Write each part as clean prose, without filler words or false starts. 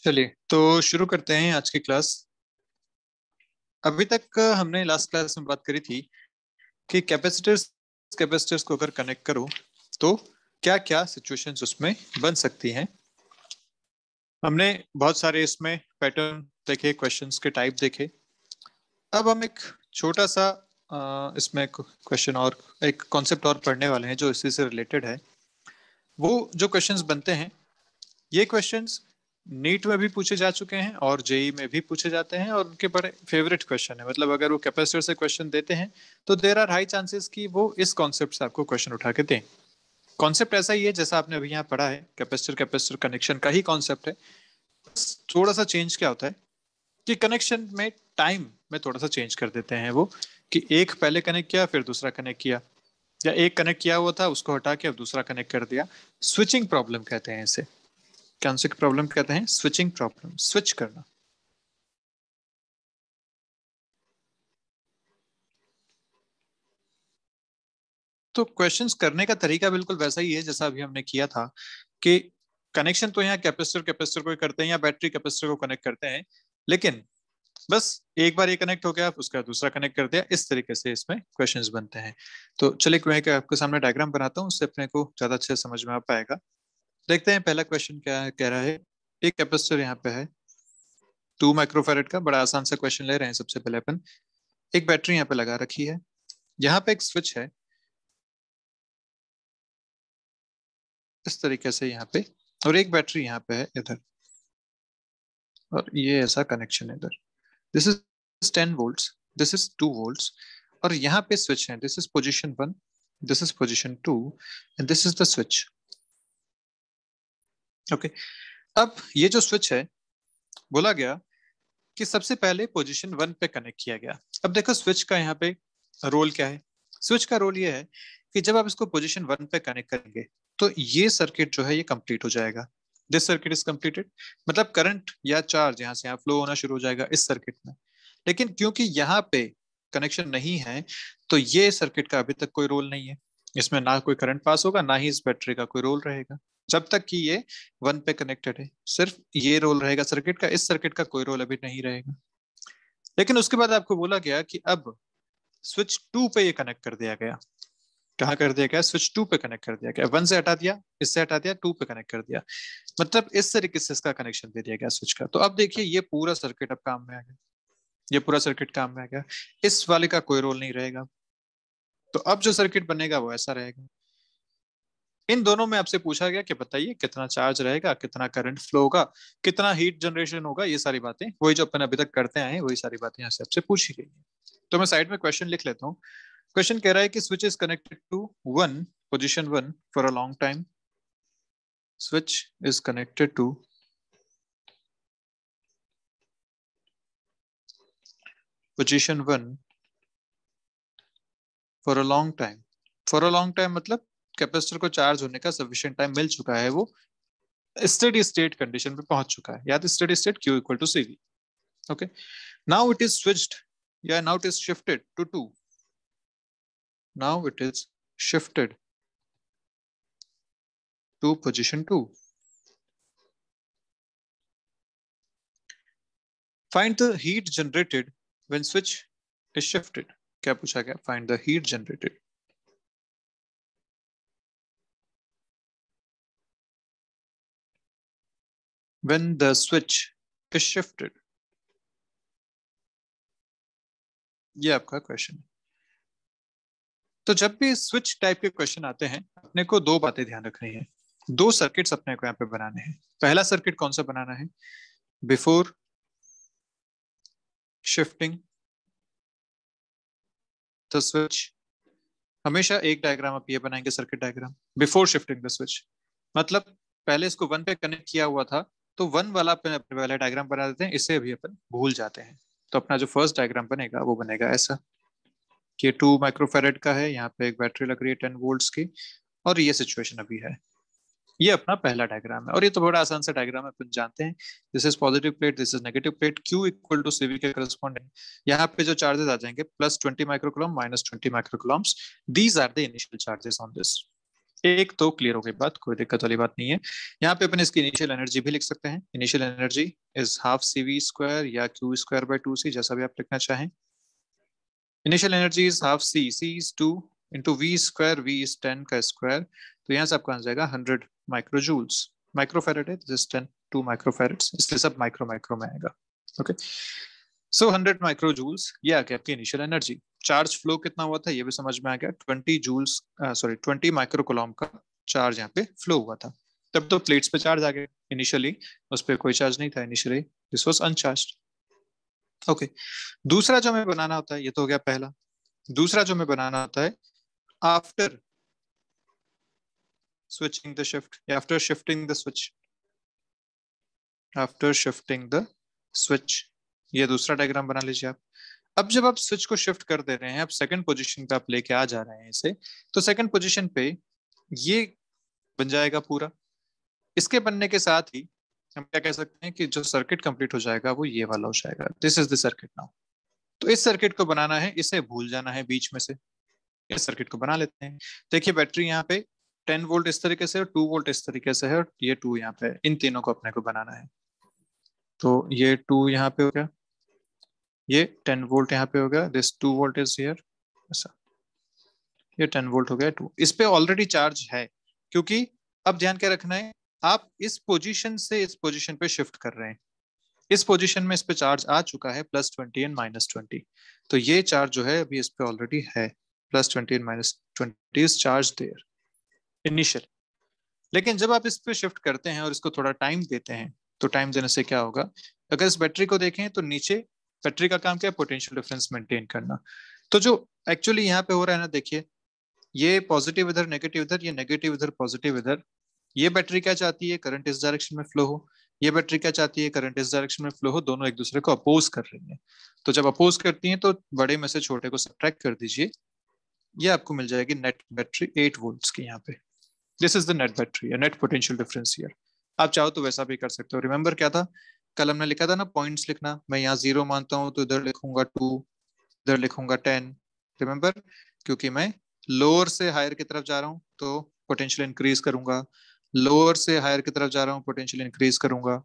चलिए तो शुरू करते हैं आज की क्लास। अभी तक हमने लास्ट क्लास में बात करी थी कि कैपेसिटर्स कैपेसिटर्स को अगर कनेक्ट करो तो क्या क्या सिचुएशंस उसमें बन सकती हैं। हमने बहुत सारे इसमें पैटर्न देखे, क्वेश्चंस के टाइप देखे। अब हम एक छोटा सा इसमें क्वेश्चन और एक कॉन्सेप्ट और पढ़ने वाले हैं जो इसी से रिलेटेड है। वो जो क्वेश्चंस बनते हैं, ये क्वेश्चंस नीट में भी पूछे जा चुके हैं और जेई में भी पूछे जाते हैं और उनके बड़े फेवरेट क्वेश्चन है। मतलब अगर वो कैपेसिटर से क्वेश्चन देते हैं तो देर आर हाई चांसेस कि वो इस कॉन्सेप्ट से आपको क्वेश्चन उठा के दें। कॉन्सेप्ट ऐसा ही है जैसा आपने अभी यहाँ पढ़ा है, कैपेसिटर कैपेसिटर कनेक्शन का ही कॉन्सेप्ट है। थोड़ा सा चेंज क्या होता है कि कनेक्शन में टाइम में थोड़ा सा चेंज कर देते हैं वो, कि एक पहले कनेक्ट किया फिर दूसरा कनेक्ट किया, या एक कनेक्ट किया हुआ था उसको हटा के अब दूसरा कनेक्ट कर दिया। स्विचिंग प्रॉब्लम कहते हैं इसे। कौन सी प्रॉब्लम कहते हैं? स्विचिंग प्रॉब्लम, स्विच करना। तो क्वेश्चंस करने का तरीका बिल्कुल वैसा ही है जैसा अभी हमने किया था, कि कनेक्शन तो यहाँ कैपेसिटर कैपेसिटर को करते हैं या बैटरी कैपेसिटर को कनेक्ट करते हैं, लेकिन बस एक बार ये कनेक्ट हो गया उसका दूसरा कनेक्ट कर दिया, इस तरीके से इसमें क्वेश्चंस बनते हैं। तो चलिए मैं आपके सामने डायग्राम बनाता हूँ, उससे अपने को ज्यादा अच्छे समझ में आ पाएगा। देखते हैं पहला क्वेश्चन क्या कह रहा है। एक कैपेसिटर यहाँ पे है 2 माइक्रोफैरेड का, बड़ा आसान सा क्वेश्चन ले रहे हैं। सबसे पहले अपन एक बैटरी यहाँ पे लगा रखी है, यहाँ पे एक स्विच है इस तरीके से यहाँ पे, और एक बैटरी यहाँ पे है इधर, और ये ऐसा कनेक्शन है इधर। This is 10 volts, this is 2 volts, और यहाँ पे स्विच है। This is position 1, this is position 2, and this is the switch. Okay, अब ये जो स्विच है, बोला गया कि सबसे पहले पोजीशन 1 पे कनेक्ट किया गया। अब देखो स्विच का यहाँ पे रोल क्या है। स्विच का रोल ये है कि जब आप इसको पोजीशन 1 पे कनेक्ट करेंगे तो ये सर्किट जो है ये कंप्लीट हो जाएगा। दिस सर्किट इज कंप्लीटेड, मतलब करंट या चार्ज यहाँ से यहाँ फ्लो होना शुरू हो जाएगा इस सर्किट में। लेकिन क्योंकि यहाँ पे कनेक्शन नहीं है तो ये सर्किट का अभी तक कोई रोल नहीं है। इसमें ना कोई करंट पास होगा, ना ही इस बैटरी का कोई रोल रहेगा जब तक कि ये 1 पे कनेक्टेड है। सिर्फ ये रोल रहेगा सर्किट का, इस सर्किट का कोई रोल अभी नहीं रहेगा। लेकिन उसके बाद आपको बोला गया कि अब स्विच 2 पे ये कनेक्ट कर दिया गया। कहाँ कर दिया गया? स्विच 2 पे कनेक्ट कर दिया गया। 1 से हटा दिया, इससे हटा दिया, 2 पे कनेक्ट कर दिया। मतलब इस तरीके से इसका कनेक्शन दे दिया गया स्विच का। तो अब देखिए ये पूरा सर्किट अब काम में आ गया, ये पूरा सर्किट काम में आ गया। इस वाले का कोई रोल नहीं रहेगा। तो अब जो सर्किट बनेगा वो ऐसा रहेगा। इन दोनों में आपसे पूछा गया कि बताइए कितना चार्ज रहेगा, कितना करंट फ्लो होगा, कितना हीट जनरेशन होगा। ये सारी बातें वही जो अपन अभी तक करते आए हैं, वही सारी बातें यहाँ से आपसे पूछी गई है। तो मैं साइड में क्वेश्चन लिख लेता हूँ। क्वेश्चन कह रहा है कि switch is connected to one position 1 for a long time. Switch is connected to position 1 for a long time. For a long time मतलब कैपेसिटर को चार्ज होने का सफिशिएंट टाइम मिल चुका है, वो स्टेडी स्टेट कंडीशन पे पहुंच चुका है। याद, steady state Q equal to CV। Okay, now it is switched, या now it is shifted to 2। Now it is shifted to position 2. Find the heat generated when switch is shifted. क्या पूछा गया? Find the heat generated when the switch is shifted. ये आपका question है। तो जब भी स्विच टाइप के क्वेश्चन आते हैं, अपने को दो बातें ध्यान रखनी है। दो सर्किट्स अपने को यहाँ पे बनाने हैं। पहला सर्किट कौन सा बनाना है? Before shifting the switch. हमेशा एक डायग्राम आप ये बनाएंगे, circuit diagram before shifting the switch. मतलब पहले इसको 1 पे कनेक्ट किया हुआ था तो 1 वाला अपने पहले डायग्राम बना देते हैं, इसे अभी अपन भूल जाते हैं। तो अपना जो फर्स्ट डायग्राम बनेगा वो बनेगा ऐसा कि 2 माइक्रोफेरेड का है, यहाँ पे एक बैटरी लग रही है 10 वोल्ट्स की, और ये सिचुएशन अभी है। ये अपना पहला डायग्राम है, और ये तो बड़ा आसान सा डायग्राम है, अपन जानते हैं। This is positive plate, this is negative plate. Q equal to CV के करस्पॉन्डिंग यहाँ पे जो चार्जेस आ जाएंगे +20 microcoulomb -20 microcoulombs, these are the initial charges on this. एक तो क्लियर हो गई बात, कोई दिक्कत वाली बात नहीं है। यहाँ पे अपन इसकी इनिशियल एनर्जी भी लिख सकते हैं। Initial energy is half C V square या क्यू स्क्वायर बाय 2c, जैसा भी आप लिखना चाहें। Initial energy is half C, C is 2 into V square, V is 10 का स्क्वायर, तो यहाँ से आपको आ जाएगा 100 माइक्रोजूल्स। माइक्रोफेरेड है, दिस इज 10 2 माइक्रोफेरेड्स, इसलिए सब माइक्रो माइक्रो में आएगा। ओके, सो 100 माइक्रोजूल्स, ये आ गया आपकी इनिशियल एनर्जी। चार्ज फ्लो कितना हुआ था ये भी समझ में आ गया, 20 जूल्स, सॉरी 20 माइक्रो कूलम का चार्ज यहाँ पे फ्लो हुआ था। तब तो प्लेट्स पे चार्ज आ गए, इनिशियली उस पर कोई चार्ज नहीं था, initially this was uncharged. Okay, दूसरा जो हमें बनाना होता है, ये तो हो गया पहला। दूसरा जो हमें बनाना होता है after switching the shift, after shifting the switch, after shifting the switch, ये दूसरा डायग्राम बना लीजिए आप। अब जब आप स्विच को शिफ्ट कर दे रहे हैं, आप सेकंड पोजीशन पे आप लेके आ जा रहे हैं इसे, तो सेकंड पोजीशन पे ये बन जाएगा पूरा। इसके बनने के साथ ही हम क्या कह सकते हैं कि जो सर्किट कंप्लीट हो जाएगा वो ये वाला हो जाएगा, this is the circuit now. तो इस सर्किट को बनाना है, इसे भूल जाना है बीच में से, इस सर्किट को बना लेते हैं। देखिए बैटरी यहाँ पे 10 वोल्ट इस तरीके से और 2 वोल्ट इस तरीके से है, और ये 2 यहाँ पे है। इन तीनों को अपने को बनाना है। तो ये 2 यहाँ पे हो गया, ये 10 वोल्ट यहाँ पे हो गया, दिस 2 वोल्ट इज हियर, ऐसा। ये 10 वोल्ट हो गया 2, इस पे ऑलरेडी चार्ज है, क्योंकि अब ध्यान क्या रखना है, आप इस पोजीशन से इस पोजीशन पे शिफ्ट कर रहे हैं। इस पोजीशन में इस पे चार्ज आ चुका है +20 एंड -20, तो ये चार्ज जो है अभी इस पे ऑलरेडी है, +20 and -20 is charge their initial. लेकिन जब आप इस पे शिफ्ट करते हैं और इसको थोड़ा टाइम देते हैं, तो टाइम देने से क्या होगा, अगर इस बैटरी को देखें तो नीचे बैटरी का काम क्या है, पोटेंशियल डिफरेंस मेंटेन करना। तो जो एक्चुअली यहाँ पे हो रहा है ना, देखिए ये पॉजिटिव इधर, नेगेटिव इधर, ये नेगेटिव इधर, पॉजिटिव इधर। ये बैटरी क्या चाहती है, करंट इस डायरेक्शन में फ्लो हो। ये बैटरी क्या चाहती है, करंट इस डायरेक्शन में फ्लो हो। दोनों एक दूसरे को अपोज कर रही हैं। तो जब अपोज करती हैं तो बड़े में से छोटे को सब्ट्रैक्ट कर दीजिए, ये आपको मिल जाएगी नेट बैटरी 8 वोल्ट्स की यहाँ पे। This is the net battery, net potential difference here. आप चाहो तो वैसा भी कर सकते हो। रिमेंबर क्या था, कल हमने लिखा था ना पॉइंट्स लिखना, मैं यहाँ 0 मानता हूँ तो इधर लिखूंगा 2, इधर लिखूंगा 10। रिमेंबर, क्योंकि मैं लोअर से हायर की तरफ जा रहा हूँ तो पोटेंशियल इंक्रीज करूंगा, लोअर से हायर की तरफ जा रहा हूँ पोटेंशियल इंक्रीज करूंगा।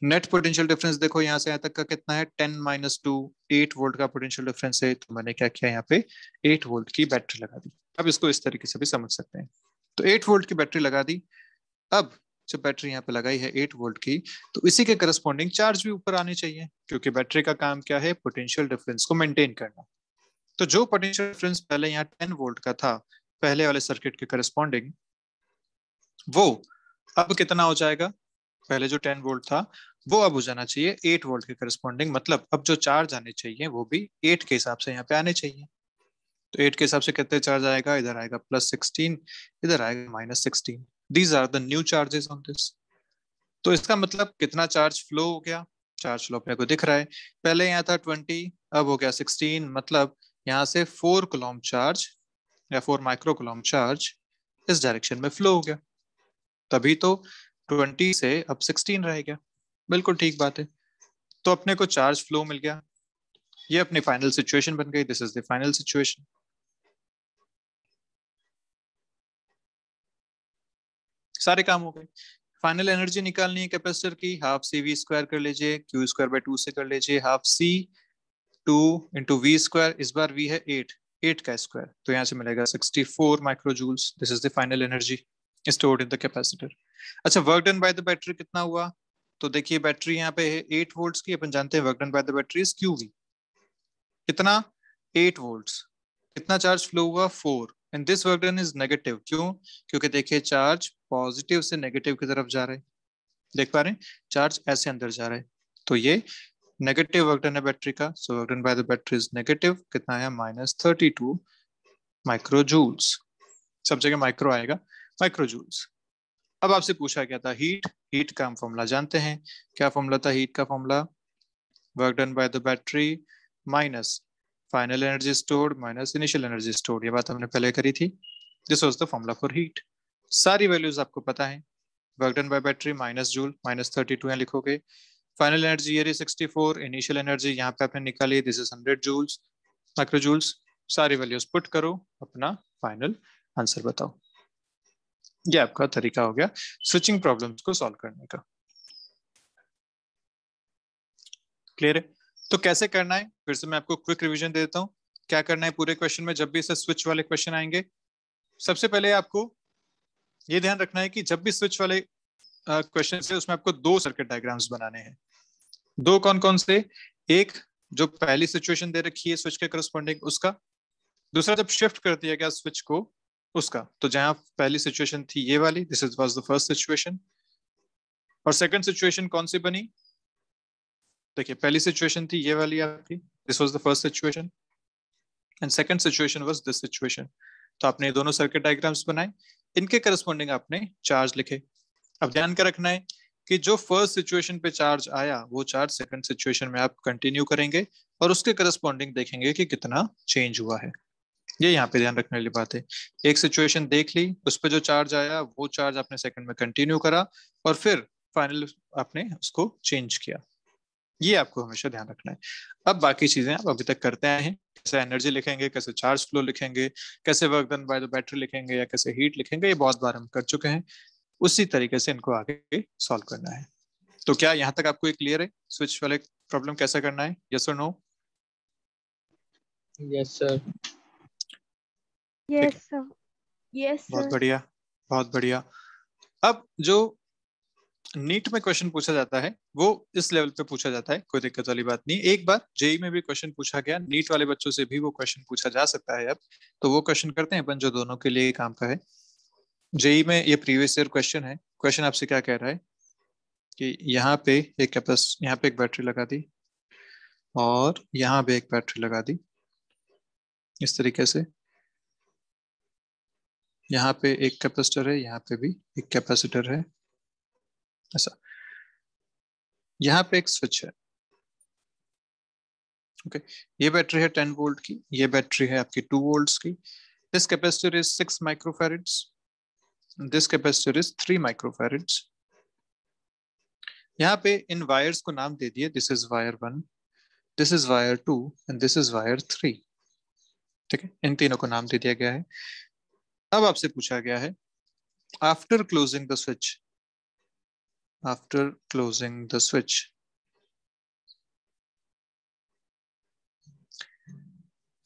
नेट पोटेंशियल डिफरेंस देखो यहाँ से यहाँ तक का कितना है, 10 - 2, 8 वोल्ट का पोटेंशियल डिफरेंस है। तो मैंने क्या किया, यहाँ पे 8 वोल्ट की बैटरी लगा दी। अब इसको इस तरीके से भी समझ सकते हैं। तो 8 वोल्ट की बैटरी लगा दी। अब जब बैटरी यहाँ पे लगाई है 8 वोल्ट की, तो इसी के करस्पॉन्डिंग चार्ज भी ऊपर आनी चाहिए, क्योंकि बैटरी का काम क्या है, पोटेंशियल डिफरेंस को मेंटेन करना। तो जो पोटेंशियल डिफरेंस पहले यहाँ 10 वोल्ट का था पहले वाले सर्किट के करस्पॉन्डिंग, वो अब कितना हो जाएगा, पहले जो 10 वोल्ट था वो अब हो जाना चाहिए 8 वोल्ट के करस्पॉन्डिंग। मतलब अब जो चार्ज आने चाहिए वो भी 8 के हिसाब से यहाँ पे आने चाहिए। तो 8 के हिसाब से कितने चार्ज आएगा, इधर आएगा +16, इधर आएगा -16। These are the new charges on this. तो इसका मतलब कितना चार्ज फ्लो हो गया, चार्ज फ्लो अपने को दिख रहा है। पहले यहाँ था 20, अब हो गया 16, मतलब यहाँ से 4 कूलम चार्ज या 4 माइक्रो कूलम चार्ज इस डायरेक्शन में फ्लो हो गया। तभी तो 20 से अब 16 रह गया। बिल्कुल ठीक बात है। तो अपने को चार्ज फ्लो मिल गया, ये अपनी फाइनल सिचुएशन बन गई। This is the final situation. सारे काम हो गए। फाइनल एनर्जी निकालनी है कैपेसिटर की, हाफ सी वी स्क्वायर कर लीजिए, क्यू स्क्वायर बाय 2 से कर लीजिए, half C 2 into V square, इस बार वी है 8, 8 का स्क्वायर, तो यहाँ से मिलेगा 64 microjoules. This is the final energy stored in the capacitor. अच्छा, work done by the battery कितना हुआ, तो देखिए बैटरी यहाँ पे है 8 वोल्ट्स की, अपन जानते हैं work done by the battery is Q V. कितना, 8 वोल्ट्स। कितना चार्ज फ्लो हुआ, 4, and this work done is negative. क्यों, क्योंकि देखिए चार्ज पॉजिटिव से नेगेटिव की तरफ जा रहा है, देख पा रहे हैं, चार्ज ऐसे अंदर जा रहा है। तो ये नेगेटिव वर्क डन है बैटरी का, so work done by the battery is negative. कितना है, -32 माइक्रोजूल्स। सब जगह माइक्रो आएगा, माइक्रोजूल्स। अब आपसे पूछा गया था हीट, हीट का हम फॉर्मूला जानते हैं। क्या फॉर्मूला था हीट का, formula work done by the battery minus final energy stored minus initial energy stored. ये बात हमने पहले करी थी। This was the formula for heat. सारी वैल्यूज आपको पता है। Work done bye battery minus joule, -32 यहाँ लिखोगे। फाइनल एनर्जी ये 64, इनिशियल एनर्जी यहाँ पे आपने निकाली, दिस इज 100 जूल्स, माइक्रोजूल्स। सारी वैल्यूज पुट करो, अपना फाइनल आंसर बताओ। ये आपका तरीका हो गया स्विचिंग प्रॉब्लम्स को सॉल्व करने का। क्लियर है? तो कैसे करना है फिर से मैं आपको क्विक रिवीजन दे देता हूँ। क्या करना है पूरे क्वेश्चन में, जब भी इसे स्विच वाले क्वेश्चन आएंगे, सबसे पहले आपको ये ध्यान रखना है कि जब भी स्विच वाले क्वेश्चन है उसमें आपको दो सर्किट डायग्राम्स बनाने हैं। दो कौन कौन से? एक जो पहली सिचुएशन दे रखी है स्विच के करस्पॉन्डिंग उसका, दूसरा जब शिफ्ट कर दिया गया स्विच को उसका। तो जहां पहली सिचुएशन थी ये वाली, this is was the first situation, और सेकंड सिचुएशन कौन सी बनी? देखिए पहली सिचुएशन थी ये वाली आपकी, this was the first situation, and second situation was this situation. तो आपने दोनों सर्किट डायग्राम्स बनाए, इनके करस्पॉन्डिंग आपने चार्ज लिखे। अब ध्यान का रखना है कि जो फर्स्ट सिचुएशन पे चार्ज आया वो चार्ज सेकंड सिचुएशन में आप कंटिन्यू करेंगे और उसके करस्पॉन्डिंग देखेंगे कि कितना चेंज हुआ है। ये यहाँ पे ध्यान रखने वाली बात है। एक सिचुएशन देख ली, उस पर जो चार्ज आया वो चार्ज आपने सेकंड में कंटिन्यू करा और फिर फाइनल आपने उसको चेंज किया। ये आपको हमेशा ध्यान रखना है। अब बाकी चीजें आप अभी तक करते आए हैं, कैसे एनर्जी लिखेंगे, कैसे चार्ज फ्लो लिखेंगे, कैसे work done by the battery लिखेंगे या कैसे हीट लिखेंगे, ये बहुत बार हम कर चुके हैं। उसी तरीके से इनको आगे सॉल्व करना है। तो क्या यहाँ तक आपको क्लियर है स्विच वाले प्रॉब्लम कैसे करना है? यस और नो? Yes sir. ठीक है, यस सर। यस बहुत सर। बढ़िया, बहुत बढ़िया। अब जो नीट में क्वेश्चन पूछा जाता है वो इस लेवल पे पूछा जाता है, कोई दिक्कत वाली बात नहीं। एक बार जेई में भी क्वेश्चन पूछा गया, नीट वाले बच्चों से भी वो क्वेश्चन पूछा जा सकता है। अब तो वो क्वेश्चन करते हैं अपन जो दोनों के लिए काम का है। जेई में ये प्रीवियस ईयर क्वेश्चन है। क्वेश्चन आपसे क्या कह रहा है कि यहाँ पे यहाँ पे एक बैटरी लगा दी और यहाँ पे एक बैटरी लगा दी इस तरीके से। यहाँ पे एक कैपेसिटर है, यहाँ पे भी एक कैपेसिटर है ऐसा। यहाँ पे एक स्विच है। ओके, ये बैटरी है 10 वोल्ट की, ये बैटरी है आपकी 2 वोल्ट्स की। This capacitor is 6 microfarads, this capacitor is 3 microfarads. यहाँ पे इन वायर्स को नाम दे दिए, this is wire 1, this is wire 2 and this is wire 3। ठीक है, इन तीनों को नाम दे दिया गया है। अब आपसे पूछा गया है after closing the switch, after closing the switch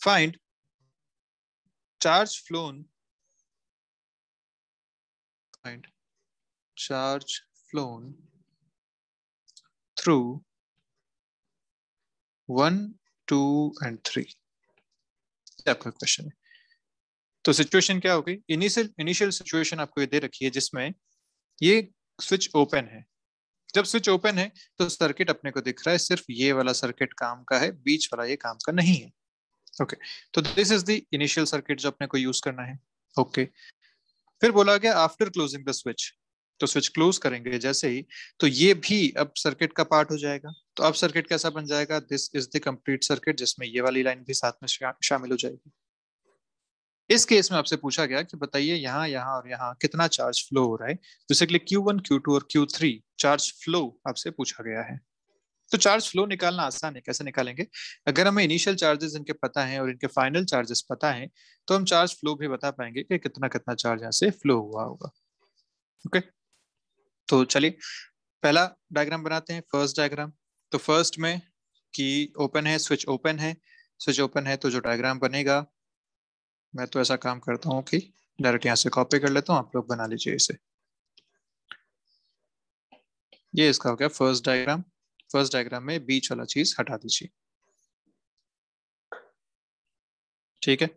find charge flown, find charge flown through 1, 2 and 3। आपका क्वेश्चन है। तो सिचुएशन क्या होगी? इनिशियल सिचुएशन आपको ये दे रखी है जिसमें ये स्विच ओपन है। जब स्विच ओपन है तो सर्किट अपने को दिख रहा है, सिर्फ ये वाला सर्किट काम का है, बीच वाला ये काम का नहीं है। ओके, तो this is the initial circuit जो अपने को यूज करना है। ओके, फिर बोला गया आफ्टर क्लोजिंग द स्विच, तो स्विच क्लोज करेंगे जैसे ही तो ये भी अब सर्किट का पार्ट हो जाएगा। तो अब सर्किट कैसा बन जाएगा? This is the complete circuit, जिसमें ये वाली लाइन भी साथ में शामिल हो जाएगी। इस केस में आपसे पूछा गया कि बताइए यहाँ यहाँ और यहाँ कितना चार्ज फ्लो हो रहा है। बेसिकली Q1, Q2 और Q3 चार्ज फ्लो आपसे पूछा गया है। तो चार्ज फ्लो निकालना आसान है। कैसे निकालेंगे? अगर हमें इनिशियल चार्जेस इनके पता है और इनके फाइनल चार्जेस पता है तो हम चार्ज फ्लो भी बता पाएंगे कि कितना कितना चार्ज यहाँ से फ्लो हुआ होगा। ओके, तो चलिए पहला डायग्राम बनाते हैं, फर्स्ट डायग्राम। तो फर्स्ट में कि ओपन है, स्विच ओपन है, स्विच ओपन है तो जो डायग्राम बनेगा, मैं तो ऐसा काम करता हूँ कि डायरेक्ट यहाँ से कॉपी कर लेता हूँ, आप लोग बना लीजिए इसे। ये इसका हो गया फर्स्ट डायग्राम। फर्स्ट डायग्राम में बीच वाला चीज हटा दीजिए। ठीक है,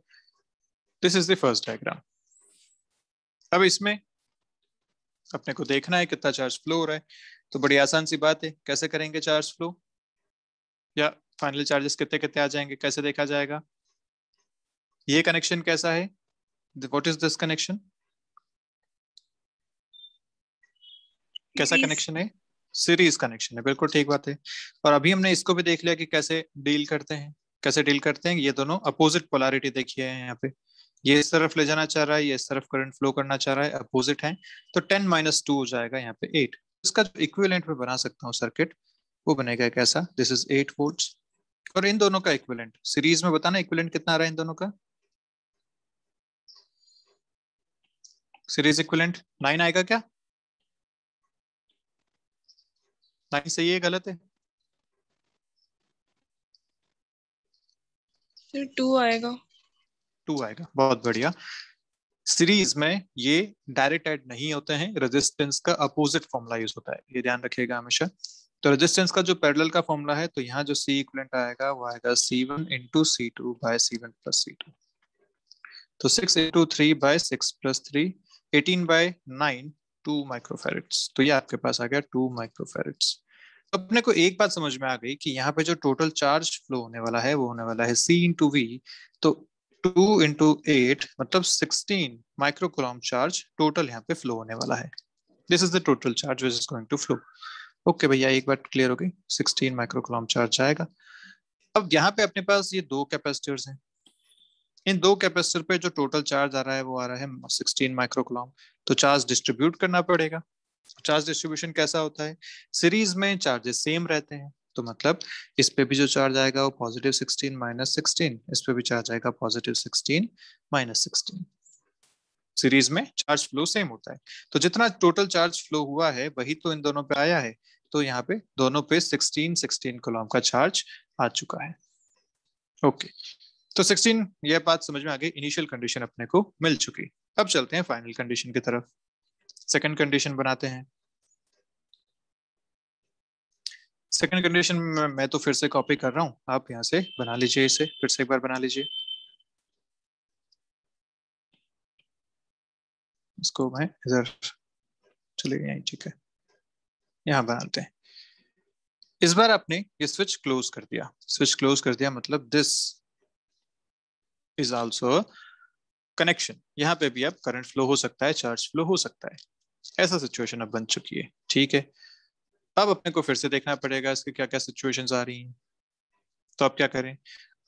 this is the first diagram. अब इसमें अपने को देखना है कितना चार्ज फ्लो हो रहा है। तो बड़ी आसान सी बात है, कैसे करेंगे चार्ज फ्लो या फाइनल चार्जेस कितने कितने आ जाएंगे, कैसे देखा जाएगा? ये कनेक्शन कैसा है? What is this connection? कैसा कनेक्शन है? सीरीज कनेक्शन है, बिल्कुल ठीक बात है। और अभी हमने इसको भी देख लिया कि कैसे डील करते हैं। कैसे डील करते हैं? ये दोनों अपोजिट पोलैरिटी देखिए यहाँ पे, ये इस तरफ ले जाना चाह रहा है, ये इस तरफ करंट फ्लो करना चाह रहा है, अपोजिट है। तो 10 - 2 हो जाएगा यहाँ पे 8। इसका जो इक्विवेलेंट में बना सकता हूँ सर्किट, वो बनेगा कैसा? दिस इज 8 वोल्ट्स और इन दोनों का इक्विवेलेंट सीरीज में बताना, इक्विवेलेंट कितना आ रहा है इन दोनों का? सीरीज इक्विवेलेंट 9 आएगा क्या? 9 सही है गलत है? फिर 2 आएगा। 2 आएगा, बहुत बढ़िया। सीरीज में ये डायरेक्ट ऐड नहीं होते हैं, रेजिस्टेंस का अपोजिट फॉर्मूला यूज होता है, ये ध्यान रखिएगा हमेशा। तो रेजिस्टेंस का जो पैरेलल का फॉर्मूला है, तो यहाँ जो सी इक्विवेलेंट आएगा वो आएगा C1 into C2 bye C1 plus C2। तो 6 इंटू 3 बाय 6 प्लस 3, 18 बाय 9, 2 माइक्रोफैरड्स। तो ये आपके पास आ गया 2 माइक्रोफैरड्स। अपने को एक बात समझ में आ गई कि यहाँ पे जो टोटल चार्ज फ्लो होने वाला है वो होने वाला है C इंटू वी। तो 2 इंटू 8 मतलब 16 माइक्रोकूलम चार्ज टोटल यहाँ पे फ्लो होने वाला है। This is the total charge which is going to flow. Okay भैया, एक बात क्लियर हो गई, 16 माइक्रोकूलम चार्ज आएगा। अब यहाँ पे अपने पास ये दो कैपेसिटर्स हैं, इन दो कैपेसिटर पे जो टोटल चार्ज आ रहा है वो आ रहा है 16 माइक्रोकूलम। तो चार्ज डिस्ट्रीब्यूट करना पड़ेगा। चार्ज डिस्ट्रीब्यूशन कैसा होता है? सीरीज में चार्जेस सेम रहते हैं, तो मतलब इस पे भी जो चार्ज आएगा वो पॉजिटिव 16 माइनस 16, इस पे भी चार्ज आएगा पॉजिटिव 16 माइनस 16। सीरीज में चार्ज फ्लो सेम होता है, तो जितना टोटल चार्ज फ्लो हुआ है वही तो इन दोनों पे आया है। तो यहाँ पे दोनों पे 16 कूलम का चार्ज आ चुका है। ओके, तो 16 ये बात समझ में आ गई, इनिशियल कंडीशन अपने को मिल चुकी। अब चलते हैं फाइनल कंडीशन की तरफ। सेकंड कंडीशन बनाते हैं। सेकंड कंडीशन में मैं तो फिर से कॉपी कर रहा हूं, आप यहां से बना लीजिए, इसे फिर से एक बार बना लीजिए। इसको मैं इधर चले गए, ठीक है, यहाँ बनाते हैं। इस बार आपने ये स्विच क्लोज कर दिया, स्विच क्लोज कर दिया मतलब दिस इज आल्सो कनेक्शन। यहाँ पे भी अब करंट फ्लो हो सकता है, चार्ज फ्लो हो सकता है, ऐसा सिचुएशन अब बन चुकी है, ठीक है। अब अपने को फिर से देखना पड़ेगा इसके क्या क्या सिचुएशंस आ रही हैं। तो अब क्या करें?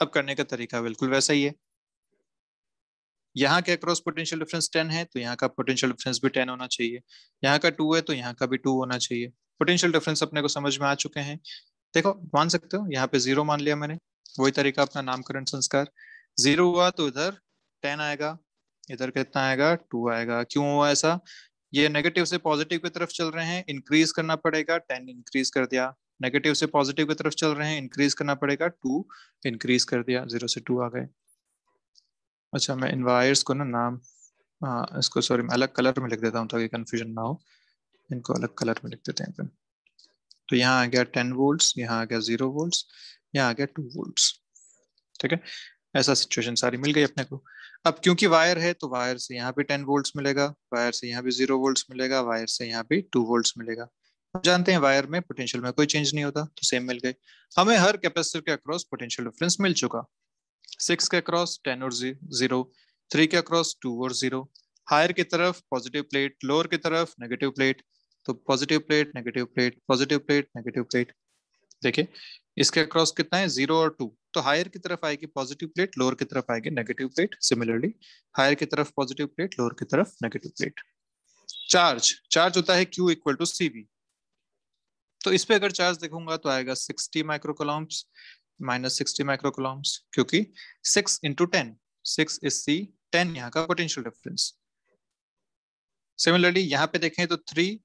अब करने का तरीका बिल्कुल वैसा ही है। यहाँ के अक्रॉस पोटेंशियल डिफरेंस 10 है, तो यहाँ का पोटेंशियल डिफरेंस भी 10 होना चाहिए। यहाँ का 2 है तो यहाँ का भी 2 होना चाहिए। पोटेंशियल डिफरेंस अपने को समझ में आ चुके हैं। देखो, मान सकते हो यहाँ पे 0 मान लिया मैंने, वही तरीका अपना नामकरण संस्कार। 0 हुआ तो इधर 10 आएगा, इधर कितना आएगा? 2 आएगा। क्यों हुआ ऐसा? ये नेगेटिव से पॉजिटिव की तरफ चल रहे हैं, इंक्रीज करना पड़ेगा, 10 इंक्रीज कर दिया। नेगेटिव से पॉजिटिव की तरफ चल रहे हैं, इंक्रीज करना पड़ेगा, 2 इंक्रीज कर दिया, 0 से 2 आ गए। अच्छा, मैं इन वायर्स को ना नाम, हाँ इसको सॉरी मैं अलग कलर में लिख देता हूँ ताकि कंफ्यूजन ना हो। इनको अलग कलर में लिख देते हैं फिर। तो यहाँ आ गया 10 वोल्ट्स, यहाँ आ गया 0 वोल्ट्स, यहाँ आ गया 2 वोल्ट्स, ठीक है। ऐसा सिचुएशन सारी मिल गई अपने को। अब क्योंकि वायर है तो वायर से यहाँ भी 10 वोल्ट्स मिलेगा, वायर से यहाँ भी 0 वोल्ट्स मिलेगा, वायर से यहाँ भी 2 वोल्ट्स मिलेगा। हम जानते हैं वायर में पोटेंशियल में कोई चेंज नहीं होता, तो सेम मिल गए। हमें हर कैपेसिटर के अक्रॉस पोटेंशियल डिफरेंस मिल चुका। 6 के अक्रॉस 10 और 0, 3 के अक्रॉस 2 और 0, हायर की तरफ पॉजिटिव प्लेट, लोअर की तरफ नेगेटिव प्लेट। तो positive plate negative plate, positive plate negative plate. देखिए इसके अक्रॉस कितना है? 0 और 2। तो हायर की तरफ आएगी पॉजिटिव प्लेट, लोअर की तरफ आएगी नेगेटिव प्लेट। सिमिलरली हायर की तरफ पॉजिटिव प्लेट, लोअर की तरफ नेगेटिव प्लेट। चार्ज, चार्ज होता है Q इक्वल टू CV। तो इस पे अगर चार्ज देखूंगा तो आएगा 60 माइक्रोकूलम्स माइनस 60 माइक्रोकूलम्स, क्योंकि 6 इंटू 10, 6 इज C, 10 यहाँ का पोटेंशियल डिफरेंस। सिमिलरली यहाँ पे देखें तो 3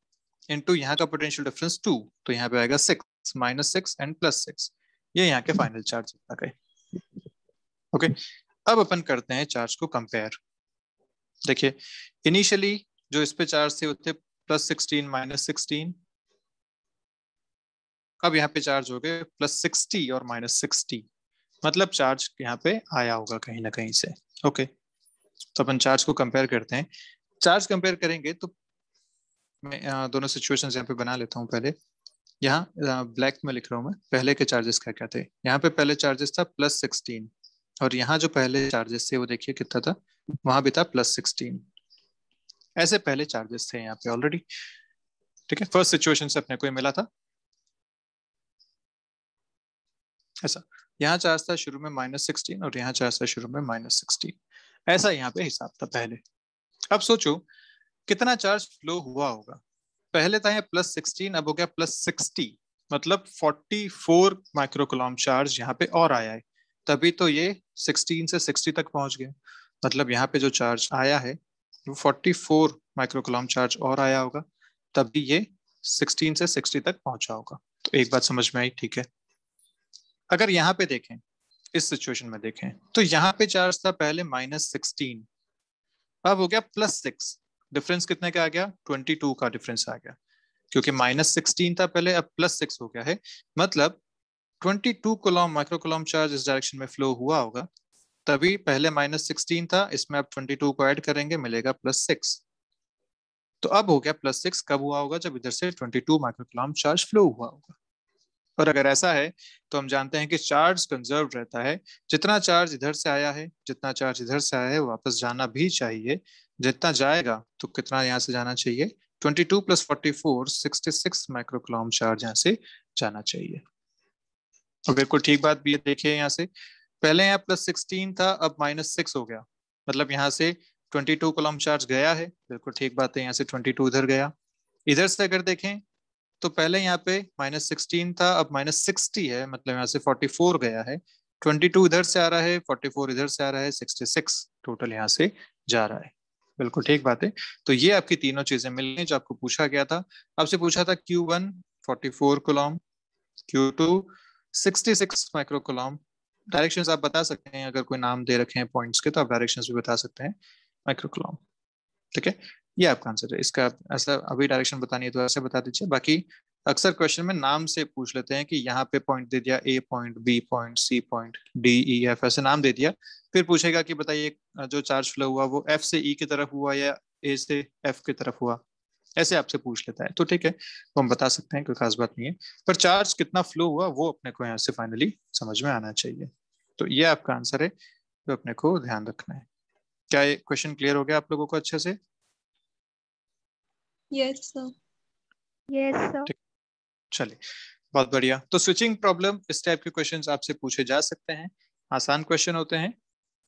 इंटू यहाँ का पोटेंशियल डिफरेंस 2, तो यहाँ पे आएगा 6 माइनस 6 एंड प्लस 6। ये यहाँ के फाइनल चार्ज आ गए। ओके, अब अपन करते हैं चार्ज को कंपेयर। देखिए इनिशियली जो इस पे चार्ज थे वो थे +16 -16, अब यहाँ पे चार्ज हो गए +60 और -60, मतलब चार्ज यहाँ पे आया होगा कहीं ना कहीं से। ओके, तो अपन चार्ज को कंपेयर करते हैं। चार्ज कंपेयर करेंगे तो मैं दोनों सिचुएशंस यहाँ पे बना लेता हूँ। पहले यहाँ ब्लैक में लिख रहा हूँ मैं, पहले के चार्जेस क्या क्या थे। यहाँ पे पहले चार्जेस था +16, और यहाँ जो पहले चार्जेस थे वो देखिए कितना था, वहां भी था +16। ऐसे पहले चार्जेस थे यहाँ पे ऑलरेडी, ठीक है। फर्स्ट सिचुएशन से अपने को ये मिला था ऐसा। यहाँ चार्ज था शुरू में -16 और यहाँ चार्ज था शुरू में -16, ऐसा यहाँ पे हिसाब था पहले। अब सोचो कितना चार्ज फ्लो हुआ होगा। पहले था यहाँ +16, अब हो गया +60, मतलब 44 माइक्रोकूलम चार्ज यहाँ पे और आया है, तभी तो ये 16 से 60 तक पहुंच गया। मतलब यहाँ पे जो चार्ज आया है 44 माइक्रोकूलम चार्ज और आया होगा, तभी ये 16 से 60 तक पहुंचा होगा। तो एक बात समझ में आई, ठीक है। अगर यहाँ पे देखें, इस सिचुएशन में देखें, तो यहाँ पे चार्ज था पहले -16, अब हो गया +6। डिफरेंस कितने का आ गया? 22 का डिफरेंस आ गया, क्योंकि -16 था पहले, अब +6 हो गया है। मतलब 22 कूलम माइक्रोकूलम चार्ज इस डायरेक्शन में फ्लो हुआ होगा, तभी पहले -16 था, इसमें अब 22 को ऐड करेंगे, मिलेगा +6। तो अब हो गया +6, कब हुआ होगा? जब इधर से 22 माइक्रोकूलम चार्ज फ्लो हुआ होगा। और अगर ऐसा है तो हम जानते हैं कि चार्ज कंजर्व रहता है। जितना चार्ज इधर से आया है, जितना चार्ज इधर से आया है, वापस जाना भी चाहिए। जितना जाएगा तो कितना यहाँ से जाना चाहिए? 22 + 44 66 माइक्रोकूलम चार्ज यहाँ से जाना चाहिए। और बिल्कुल ठीक बात भी है, देखिए यहाँ से पहले यहाँ +16 था, अब -6 हो गया, मतलब यहाँ से 22 कूलम चार्ज गया है। बिल्कुल ठीक बात है, यहाँ से 22 इधर गया। इधर से अगर देखें तो पहले यहाँ पे -16 था, अब -60 है, मतलब यहाँ से 44 गया है। 22 इधर से आ रहा है, 44 इधर से आ रहा है, 66 टोटल यहाँ से जा रहा है। बिल्कुल ठीक बात है। तो ये आपकी तीनों चीजें मिल गई जो आपको पूछा गया था। आपसे पूछा था Q1 44 coulomb, Q2 66 microcoulomb. Directions आप बता सकते हैं, अगर कोई नाम दे रखे हैं पॉइंट्स के तो आप डायरेक्शंस भी बता सकते हैं, माइक्रोकूलम। ठीक है, ये आपका आंसर है। इसका ऐसा अभी डायरेक्शन बतानी है तो ऐसे बता दीजिए। बाकी अक्सर क्वेश्चन में नाम से पूछ लेते हैं कि यहाँ पे पॉइंट दे दिया, A point, B point, C point, D E F, ऐसे नाम दे दिया। फिर पूछेगा कि बताइए जो चार्ज फ्लो हुआ वो F से E की तरफ हुआ या A से F की तरफ हुआ, ऐसे आपसे पूछ लेता है। तो ठीक है, वो हम बता सकते हैं, कोई खास बात नहीं है। पर चार्ज कितना फ्लो हुआ वो अपने को यहाँ से फाइनली समझ में आना चाहिए। तो ये आपका आंसर है, तो अपने को ध्यान रखना है। क्या ये क्वेश्चन क्लियर हो गया आप लोगों को अच्छे से? Yes sir. Yes sir. चलिए, बहुत बढ़िया। तो स्विचिंग प्रॉब्लम इस टाइप के क्वेश्चंस आपसे पूछे जा सकते हैं, आसान क्वेश्चन होते हैं,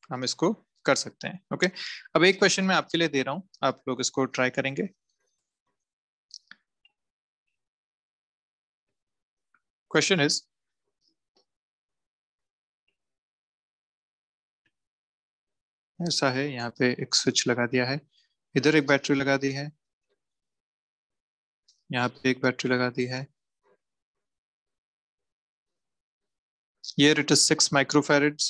हम इसको कर सकते हैं। ओके, अब एक क्वेश्चन मैं आपके लिए दे रहा हूं, आप लोग इसको ट्राई करेंगे। क्वेश्चन इज, ऐसा है, यहाँ पे एक स्विच लगा दिया है, इधर एक बैटरी लगा दी है, यहाँ पे एक बैटरी लगा दी है, here it is 6 microfarads,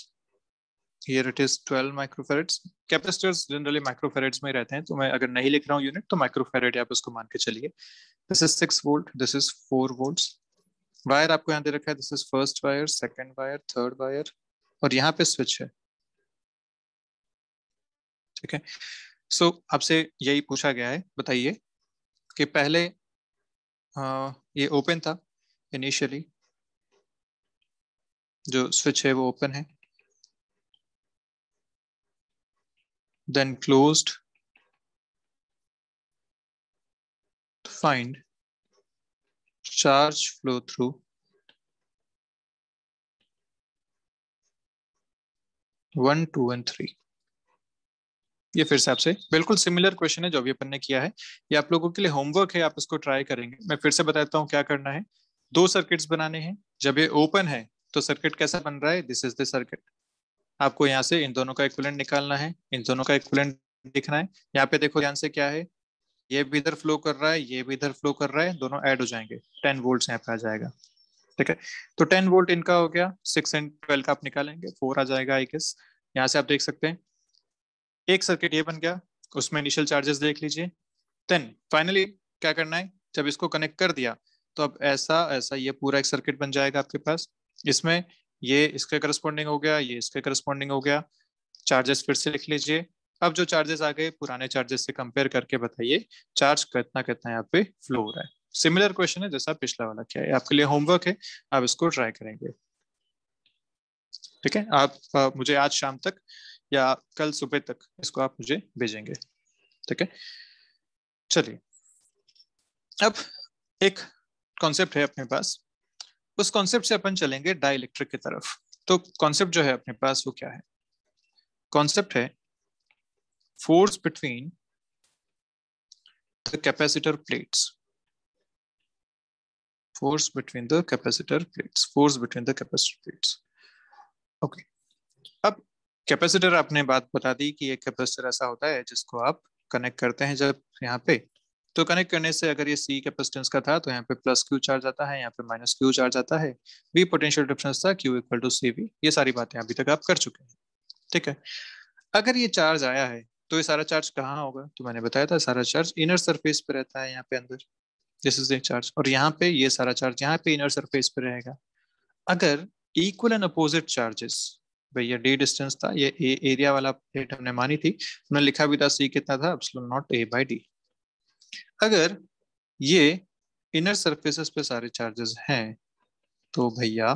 here it is 12 microfarads। Capacitors generally microfarads में ही रहते हैं, तो मैं अगर नहीं लिख रहा हूँ यूनिट तो माइक्रोफेरेड आप उसको मान के चलिए। This is 6 volt, this is 4 volts. Wire आपको यहाँ दे रखा है, this is first wire, second wire, third wire, और यहाँ पे स्विच है। ठीक है, सो आपसे यही पूछा गया है, बताइए कि पहले ये ओपन था इनिशियली, जो स्विच है वो ओपन है, then closed, to find charge flow through 1, 2 and 3। ये फिर से आपसे बिल्कुल सिमिलर क्वेश्चन है जो अभी अपन ने किया है, ये आप लोगों के लिए होमवर्क है, आप इसको ट्राई करेंगे। मैं फिर से बताता हूँ क्या करना है। दो सर्किट्स बनाने हैं, जब ये ओपन है तो सर्किट कैसा बन रहा है, दिस इज द सर्किट। आपको यहाँ से इन दोनों का इक्विवेलेंट निकालना है, इन दोनों का इक्विवेलेंट देखना है। यहाँ पे देखो ध्यान से, क्या है, ये भी इधर फ्लो कर रहा है, ये भी इधर फ्लो कर रहा है, दोनों ऐड हो जाएंगे, 10 वोल्ट यहाँ पे आ जाएगा। ठीक है, तो 10 वोल्ट इनका हो गया, 6 एंड 12 का आप निकालेंगे, 4 आ जाएगा आई गेस। यहाँ से आप देख सकते हैं एक सर्किट ये बन गया, उसमें इनिशियल चार्जेस देख लीजिए। देन फाइनली क्या करना है, जब इसको कनेक्ट कर दिया तो अब ऐसा ऐसा ये पूरा एक सर्किट बन जाएगा आपके पास। इसमें ये इसके करस्पॉन्डिंग हो गया, ये इसके करस्पॉन्डिंग हो गया। चार्जेस फिर से लिख लीजिए। अब जो चार्जेस आ गए पुराने चार्जेस से कंपेयर करके बताइए चार्ज कितना कितना यहाँ पे फ्लो हो रहा है। सिमिलर क्वेश्चन है जैसा पिछला वाला किया है, आपके लिए होमवर्क है, आप इसको ट्राई करेंगे। ठीक है, आप मुझे आज शाम तक या कल सुबह तक इसको आप मुझे भेजेंगे। ठीक है, चलिए अब एक कॉन्सेप्ट है अपने पास, उस कॉन्सेप्ट से अपन चलेंगे डाइलेक्ट्रिक की तरफ। तो कॉन्सेप्ट जो है अपने पास वो क्या है, कॉन्सेप्ट है force between the capacitor plates, force between the capacitor plates, force between the capacitor plates। Okay, अब कैपेसिटर आपने बात बता दी कि एक कैपेसिटर ऐसा होता है जिसको आप कनेक्ट करते हैं जब यहाँ पे, तो कनेक्ट करने से अगर ये सी कैपेसिटेंस का था तो यहाँ पे प्लस क्यू चार्ज आता है, यहाँ पे माइनस क्यू चार्ज आता है, बी पोटेंशियल डिफरेंस था, Q equal to C B. ये सारी बातें अभी तक आप कर चुके हैं, ठीक है। अगर ये चार्ज आया है तो ये सारा चार्ज कहाँ होगा, तो मैंने बताया था सारा चार्ज इनर सरफेस पे रहता है यहाँ पे अंदर, दिस इज द चार्ज, और यहाँ पे ये सारा चार्ज यहाँ पे इनर सरफेस पे रहेगा। अगर इक्वल एंड अपोजिट चार्जेस, भाई ये डी डिस्टेंस था, ये एरिया वाला प्लेट हमने मानी थी, हमने लिखा भी था सी कितना था, epsilon naught A by D. अगर ये इनर सरफेसेस पे सारे चार्जेस हैं तो भैया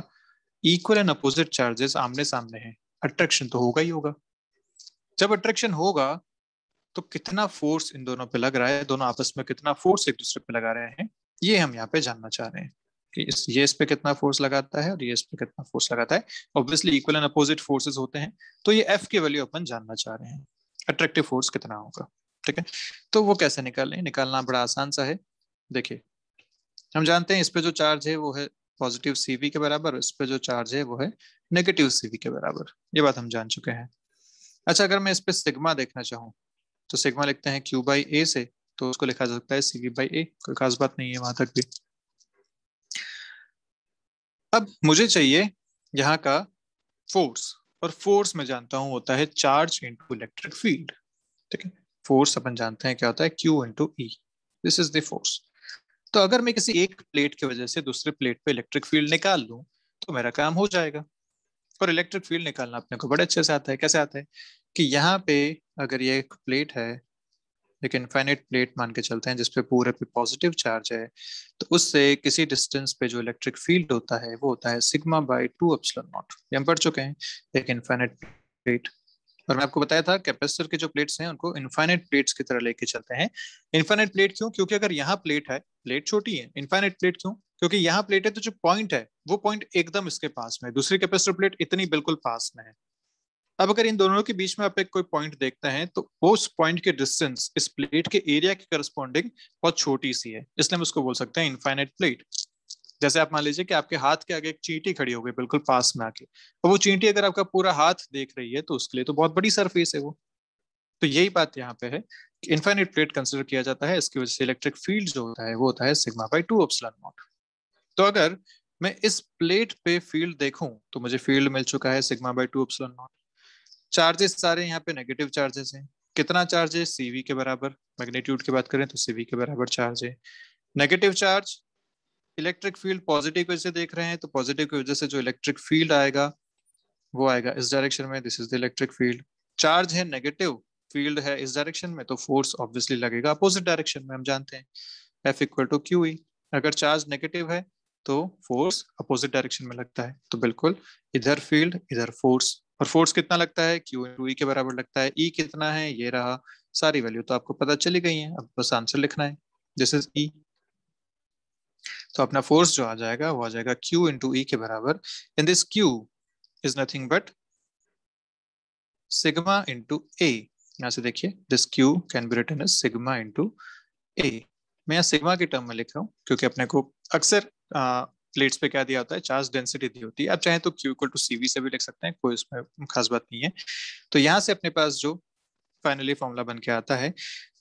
इक्वल एंड अपोजिट चार्जेस आमने सामने हैं, अट्रैक्शन तो होगा ही होगा। जब अट्रैक्शन होगा तो कितना फोर्स इन दोनों पे लग रहा है, दोनों आपस में कितना फोर्स एक दूसरे पे लगा रहे हैं, ये हम यहाँ पे जानना चाह रहे हैं कि ये इस पे कितना फोर्स लगाता है और ये इस पे कितना फोर्स लगाता है। Obviously equal and opposite forces होते हैं, तो ये एफ की वैल्यू अपन जानना चाह रहे हैं, अट्रैक्टिव फोर्स कितना होगा, ठीक है। तो वो कैसे निकालें, निकालना बड़ा आसान सा है। देखिए हम जानते हैं इस पे जो चार्ज है वो है पॉजिटिव सीवी के बराबर, इस पे जो चार्ज है वो है नेगेटिव सीवी के बराबर, ये बात हम जान चुके हैं। अच्छा अगर मैं इस पे सिग्मा देखना चाहूँ तो सिग्मा लिखते हैं क्यू बाई ए से, तो उसको लिखा जा सकता है सीवी बाई ए, कोई खास बात नहीं है वहां तक भी। अब मुझे चाहिए यहाँ का फोर्स, और फोर्स मैं जानता हूँ होता है चार्ज इंटू इलेक्ट्रिक फील्ड, ठीक है। फोर्स अपन जानते हैं क्या होता है, Q into E, this is the force. तो अगर मैं किसी एक प्लेट की वजह से दूसरे प्लेट पे इलेक्ट्रिक फील्ड निकाल लूं तो मेरा काम हो जाएगा। और इलेक्ट्रिक फील्ड निकालना अपने को बड़े अच्छे से आता है, कैसे आता है कि यहाँ पे अगर ये एक प्लेट है, एक इनफाइनाइट प्लेट मान के चलते हैं जिसपे पूरे पे पॉजिटिव चार्ज है, तो उससे किसी डिस्टेंस पे जो इलेक्ट्रिक फील्ड होता है वो होता है sigma by two epsilon not, ये हम पढ़ चुके हैं, एक इनफाइनाइट प्लेट। और मैं आपको बताया था कैपेसिटर के जो प्लेट्स हैं उनको इनफाइनाइट प्लेट्स की तरह लेके चलते हैं। इनफाइनाइट प्लेट क्यों, क्योंकि अगर यहाँ प्लेट है, प्लेट छोटी है, इनफाइनाइट प्लेट क्यों, क्योंकि यहाँ प्लेट है तो जो पॉइंट है वो पॉइंट एकदम इसके पास में, दूसरी कैपेसिटर प्लेट इतनी बिल्कुल पास में है। अब अगर इन दोनों के बीच में आप एक कोई पॉइंट देखते हैं तो उस पॉइंट की डिस्टेंस इस प्लेट के एरिया के करस्पॉन्डिंग बहुत छोटी सी है, इसलिए हम उसको बोल सकते हैं इनफाइनाइट प्लेट। जैसे आप मान लीजिए कि आपके हाथ के आगे एक चींटी खड़ी हो गई बिल्कुल पास में आके, और वो चींटी अगर आपका पूरा हाथ देख रही है तो उसके लिए तो बहुत बड़ी सरफेस है वो। तो यही बात यहाँ पे है कि इनफाइनाइट प्लेट कंसिडर किया जाता है, इसकी वजह से इलेक्ट्रिक फील्ड जो होता है वो होता है sigma by two epsilon not. तो अगर मैं इस प्लेट पे फील्ड देखूं तो मुझे फील्ड मिल चुका है sigma by two epsilon not. Charges सारे यहाँ पे नेगेटिव चार्जेस हैं, कितना चार्ज है, सीवी के बराबर, मैग्नीट्यूड की बात करें तो सीवी के बराबर चार्ज है। Negative charge, electric field positive की वजह से देख रहे हैं तो पॉजिटिव की वजह से जो इलेक्ट्रिक फील्ड आएगा वो आएगा इस डायरेक्शन में, this is the electric field. Charge है नेगेटिव, फील्ड है इस डायरेक्शन में, तो फोर्स ऑब्वियसली लगेगा अपोजिट डायरेक्शन में, हम जानते हैं F equal to Q E. अगर चार्ज नेगेटिव है तो फोर्स अपोजिट डायरेक्शन में लगता है, तो बिल्कुल इधर फील्ड इधर फोर्स, और फोर्स कितना लगता है, क्यू इंटू ई के बराबर लगता है। ई कितना है, ये रहा, सारी वैल्यू तो आपको पता चली गई है, अब बस आंसर लिखना है, दिस इज ई। तो अपना फोर्स जो आ जाएगा वो आ जाएगा क्यू इंटू ई के बराबर, in this Q is nothing but sigma into A. यहाँ से देखिए this Q can be written as sigma into A. मैं यहाँ सिग्मा की टर्म में लिख रहा हूँ क्योंकि अपने को अक्सर प्लेट्स पे क्या दिया होता है, चार्ज डेंसिटी दी होती है। आप चाहें तो क्यू इक्वल टू सीवी से भी लिख सकते हैं, कोई उसमें खास बात नहीं है। तो यहाँ से अपने पास जो फाइनली फॉर्मूला बन के आता है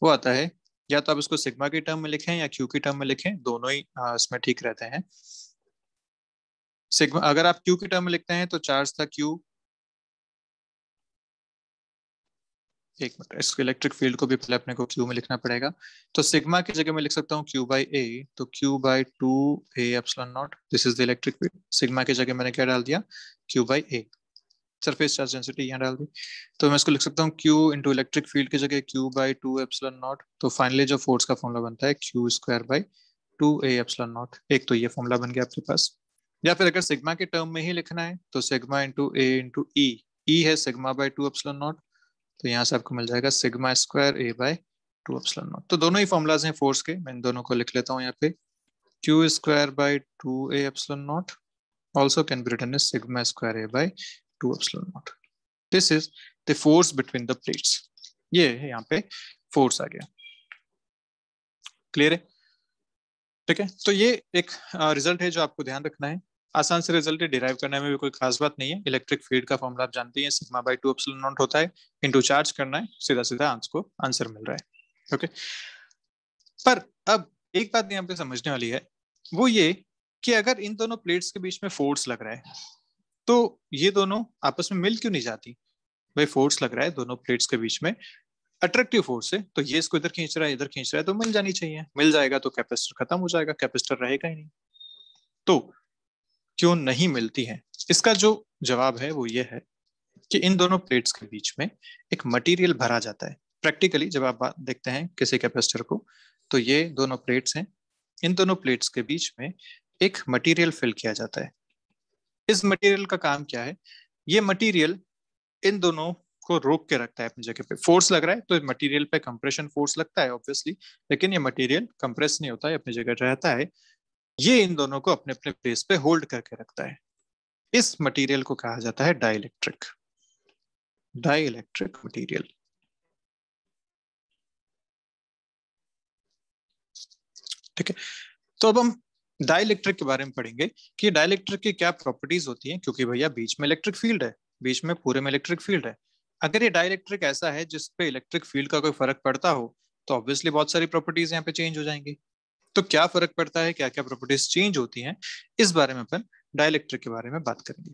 वो आता है, या तो आप इसको सिग्मा की टर्म में लिखें या क्यू की टर्म में लिखें, दोनों ही इसमें ठीक रहते हैं। सिग्मा अगर आप क्यू की टर्म में लिखते हैं तो चार्ज था क्यू, एक मिनट, इसको इलेक्ट्रिक फील्ड को भी पहले अपने को क्यू में लिखना पड़ेगा। तो सिग्मा की जगह मैं लिख सकता हूँ क्यू बाई ए, तो Q by two A epsilon naught, this is the electric field. Sigma की जगह मैंने क्या डाल दिया, Q by A, surface charge density यहाँ डाल दी। तो मैं इसको लिख सकता हूँ क्यू इंटू इलेक्ट्रिक फील्ड की जगह Q by two epsilon not. तो फाइनली जो फोर्स का फॉर्मूला बनता है Q square by to A epsilon not. एक तो ये फॉर्मूला बन गया आपके पास, या फिर अगर सिग्मा के टर्म में ही लिखना है तो सिग्मा इंटू ए इंटू ई, ई है sigma by two epsilon not, तो यहाँ से आपको मिल जाएगा sigma square A by two epsilon not. तो दोनों ही फॉर्मुलाज हैं फोर्स के, मैं इन दोनों को लिख लेता हूँ यहाँ पे, Q square by to A epsilon not also can be written as sigma square a by 2 epsilon naught. This is the force between the plates. ये है यहाँ पे फोर्स आ गया, क्लियर है, ठीक है। तो ये एक रिजल्ट है जो आपको ध्यान रखना है, आसान से रिजल्ट है, डिराइव करने में भी कोई खास बात नहीं है। इलेक्ट्रिक फील्ड का फॉर्मूला आप जानते हैं sigma by two epsilon not होता है, इनटू चार्ज करना है, सीधा सीधा आंसर मिल रहा है। ओके, पर अब एक बात यहाँ पे समझने वाली है, वो ये कि अगर इन दोनों प्लेट्स के बीच में फोर्स लग रहा है तो ये दोनों आपस में मिल क्यों नहीं जाती? भाई फोर्स लग रहा है दोनों प्लेट्स के बीच में, अट्रैक्टिव फोर्स है, तो ये इसको इधर खींच रहा है, इधर खींच रहा है, तो मिल जानी चाहिए। मिल जाएगा तो कैपेसिटर खत्म हो जाएगा, कैपेसिटर रहेगा ही नहीं। तो क्यों नहीं मिलती है? इसका जो जवाब है वो ये है कि इन दोनों प्लेट्स के बीच में एक मटेरियल भरा जाता है। प्रैक्टिकली जब आप देखते हैं किसी कैपेसिटर को, तो ये दोनों प्लेट्स हैं, इन दोनों प्लेट्स के बीच में एक मटेरियल फिल किया जाता है। इस मटेरियल का काम क्या है? ये मटेरियल इन दोनों को रोक के रखता है अपनी जगह पे। फोर्स लग रहा है तो मटेरियल पे कंप्रेशन फोर्स लगता है ऑब्वियसली, लेकिन ये मटेरियल कंप्रेस नहीं होता है, अपनी जगह रहता है। ये इन दोनों को अपने अपने प्लेस पे होल्ड करके रखता है। इस मटेरियल को कहा जाता है डाइलेक्ट्रिक, डाइलेक्ट्रिक मटेरियल। ठीक है, तो अब हम डाइलेक्ट्रिक के बारे में पढ़ेंगे कि डाइलेक्ट्रिक की क्या प्रॉपर्टीज होती हैं, क्योंकि भैया बीच में इलेक्ट्रिक फील्ड है, बीच में पूरे में इलेक्ट्रिक फील्ड है। अगर ये डाइलेक्ट्रिक ऐसा है जिसपे इलेक्ट्रिक फील्ड का कोई फर्क पड़ता हो, तो ऑब्वियसली बहुत सारी प्रॉपर्टीज यहाँ पे चेंज हो जाएंगी। तो क्या फर्क पड़ता है, क्या क्या प्रॉपर्टीज चेंज होती हैं, इस बारे में अपन डाइलेक्ट्रिक के बारे में बात करेंगे।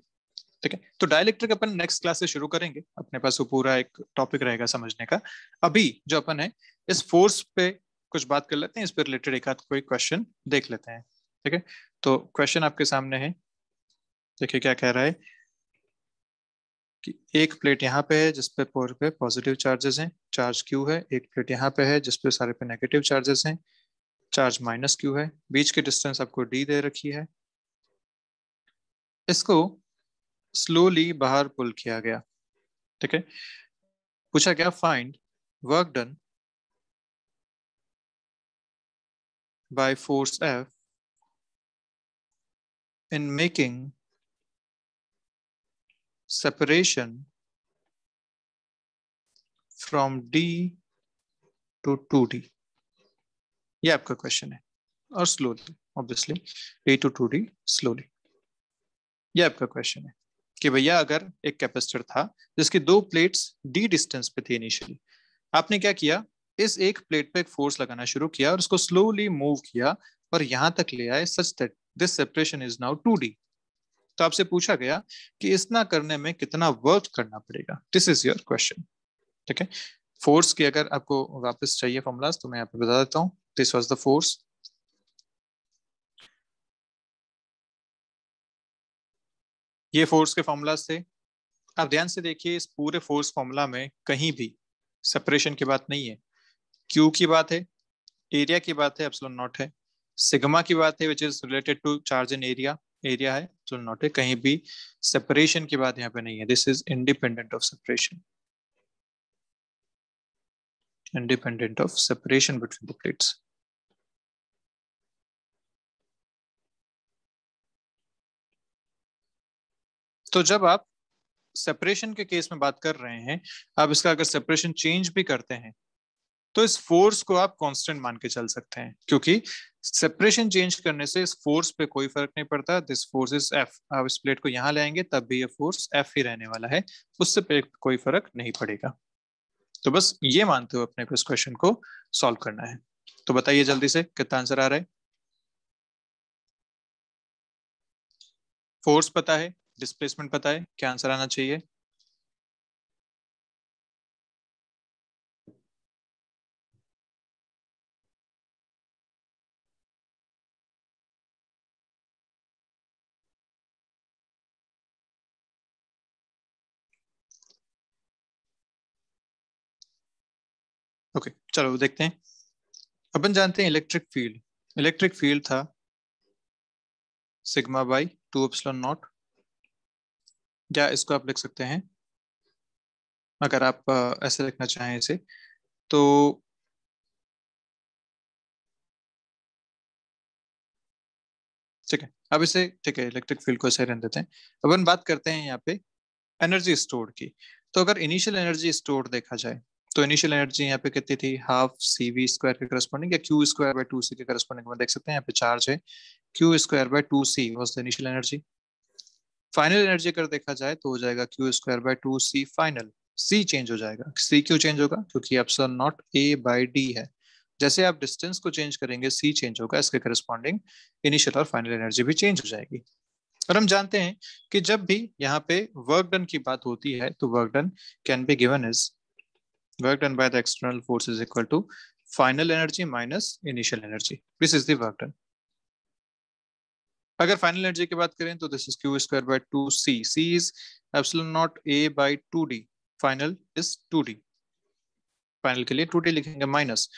ठीक है, तो डाइलेक्ट्रिक अपन नेक्स्ट क्लास से शुरू करेंगे, अपने पास वो पूरा एक टॉपिक रहेगा समझने का। अभी जो अपन है इस फोर्स पे कुछ बात कर लेते हैं, इस पे रिलेटेड एक आध कोई क्वेश्चन देख लेते हैं। ठीक है, तो क्वेश्चन आपके सामने है, देखिए क्या कह रहा है कि एक प्लेट यहाँ पे है जिसपे पर पे पॉजिटिव चार्जेस हैं, चार्ज क्यू है। एक प्लेट यहाँ पे है जिसपे सारे पे नेगेटिव चार्जेस हैं, चार्ज माइनस क्यू है। बीच की डिस्टेंस आपको डी दे रखी है। इसको स्लोली बाहर पुल किया गया। ठीक है, पूछा गया find work done by force F in making separation from D to 2D। ये आपका क्वेश्चन है, और slowly obviously D to 2D slowly. ये आपका क्वेश्चन है कि भैया अगर एक कैपेसिटर था जिसकी दो प्लेट्स D डिस्टेंस पे थी इनिशियली, आपने क्या किया, इस एक प्लेट पे एक फोर्स लगाना शुरू किया और उसको स्लोली मूव किया और यहां तक ले आए such that this separation is now 2D। तो आपसे पूछा गया कि इतना करने में कितना वर्क करना पड़ेगा। This is your question. ठीक है, फोर्स की अगर आपको वापस चाहिए फॉर्मूलाज तो मैं यहाँ पे बता देता हूँ। दिस वाज द फोर्स, ये फोर्स के फॉर्मूलाज थे। आप ध्यान से देखिए, इस पूरे फोर्स फॉर्मूला में कहीं भी सेपरेशन की बात नहीं है। क्यू की बात है, एरिया की बात है, एप्सिलॉन नॉट है। सिग्मा की बात है which is related to charge in area, area है, एप्सिलॉन नॉट है। कहीं भी सेपरेशन की बात यहाँ पे नहीं है। This is independent of separation, independent of separation between the plates. तो जब आप सेपरेशन के केस में बात कर रहे हैं, आप इसका अगर सेपरेशन चेंज भी करते हैं तो इस फोर्स को आप कांस्टेंट मान के चल सकते हैं, क्योंकि सेपरेशन चेंज करने से इस फोर्स पे कोई फर्क नहीं पड़ता। This force is F. आप इस प्लेट को यहां ले आएंगे तब भी ये फोर्स एफ ही रहने वाला है, उससे पे कोई फर्क नहीं पड़ेगा। तो बस ये मानते हुए अपने को इस क्वेश्चन को सॉल्व करना है। तो बताइए जल्दी से कितना आंसर आ रहा है। फोर्स पता है, डिस्प्लेसमेंट पता है, क्या आंसर आना चाहिए? ओके, चलो देखते हैं। अपन जानते हैं इलेक्ट्रिक फील्ड, इलेक्ट्रिक फील्ड था सिग्मा बाई 2 एप्सिलॉन नॉट। या इसको आप लिख सकते हैं, अगर आप ऐसे लिखना चाहें इसे तो ठीक है। अब इसे ठीक है, इलेक्ट्रिक फील्ड को ऐसे रहने देते हैं। अपन बात करते हैं यहाँ पे एनर्जी स्टोर की। तो अगर इनिशियल एनर्जी स्टोर देखा जाए तो इनिशियल एनर्जी यहाँ पे कितनी थी, हाफ सी वी स्क्वायर के करस्पॉन्डिंग, या क्यू स्क्वायर बाय 2 सी के करस्पॉन्डिंग में देख सकते हैं। यहाँ पे चार्ज है, Q square by 2 C was the initial energy. Final energy अगर देखा जाए तो हो जाएगा Q square by 2 C final. C change हो जाएगा। सी क्यों चेंज होगा? क्योंकि epsilon naught A by D है। जैसे आप डिस्टेंस को चेंज करेंगे सी चेंज होगा, इसके करस्पॉन्डिंग इनिशियल और फाइनल एनर्जी भी चेंज हो जाएगी। और हम जानते हैं कि जब भी यहाँ पे वर्क डन की बात होती है तो work done can be given as work done by the external force is equal to final energy minus initial energy. This is the work done. अगर फाइनल एनर्जी की बात करें तो this is Q square by two C. C is epsilon naught A by two D, final is two D, final के लिए two D लिखेंगे, minus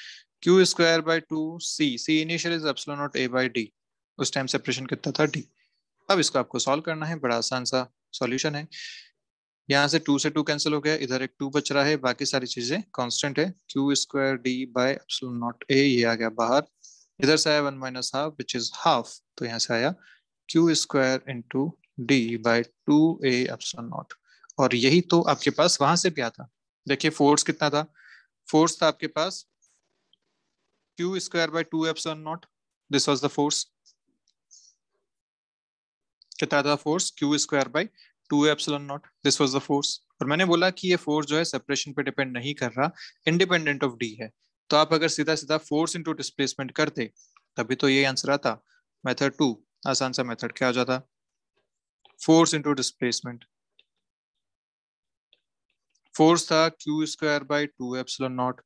Q square by two C. C initial is epsilon naught A by D, उस time separation कितना था? D. अब इसको आपको solve करना है, बड़ा आसान सा सॉल्यूशन है। यहाँ से टू से टू कैंसिल हो गया, इधर एक टू बच रहा है, बाकी सारी चीजें कांस्टेंट है। Q square D by epsilon naught ए, ये आ गया बाहर। इधर से आया one minus half which is half, तो यहाँ से आया Q square into D by to A epsilon not. और यही तो आपके पास वहां से भी आता। देखिए फोर्स कितना था? फोर्स था आपके पास Q square by two epsilon naught, this was the force. कितना था force? Q square by two epsilon naught, this was the force. और मैंने बोला कि ये फोर्स जो है सेपरेशन पे डिपेंड नहीं कर रहा, इंडिपेंडेंट ऑफ डी है। तो आप अगर सीधा सीधा फोर्स इंटू डिस्प्लेसमेंट करते तभी तो ये आंसर आता। मेथड टू, आसान सा मेथड क्या हो जाता? Force into displacement. फोर्स था Q square by two epsilon not,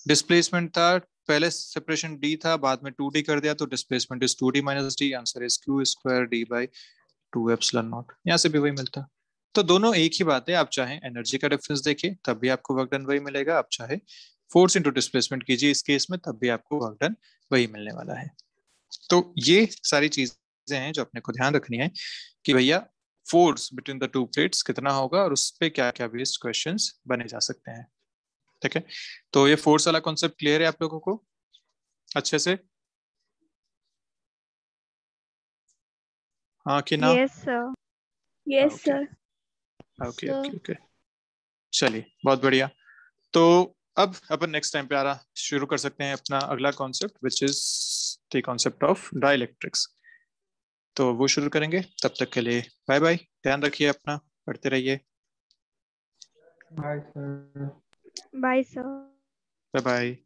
displacement था पहले सेपरेशन डी था, बाद में टू डी कर दिया, तो displacement is two D minus D, answer is Q square D by two epsilon naught. यहाँ से भी वही मिलता। तो दोनों एक ही बात है। आप चाहे एनर्जी का डिफरेंस देखिए तब भी आपको वर्क डन वही मिलेगा, आप चाहे फोर्स इंटू डिस्प्लेसमेंट कीजिए इस केस में, तब भी आपको वर्क डन वही मिलने वाला है। तो ये सारी चीजें हैं जो अपने को ध्यान रखनी है कि भैया force between the two plates कितना होगा और उस पर क्या क्या बेस्ड क्वेश्चंस बने जा सकते हैं। ठीक है, तो ये फोर्स वाला कॉन्सेप्ट क्लियर है आप लोगों को अच्छे से? हाँ कि ना? Yes, sir. Yes, okay sir. Okay Sir. Okay okay, चलिए बहुत बढ़िया। तो अब अपन नेक्स्ट टाइम पे आ रहा शुरू कर सकते हैं अपना अगला concept which is the concept of dielectrics. तो वो शुरू करेंगे, तब तक के लिए बाय बाय, ध्यान रखिए अपना, पढ़ते रहिए। Bye sir. Bye, sir. Bye bye.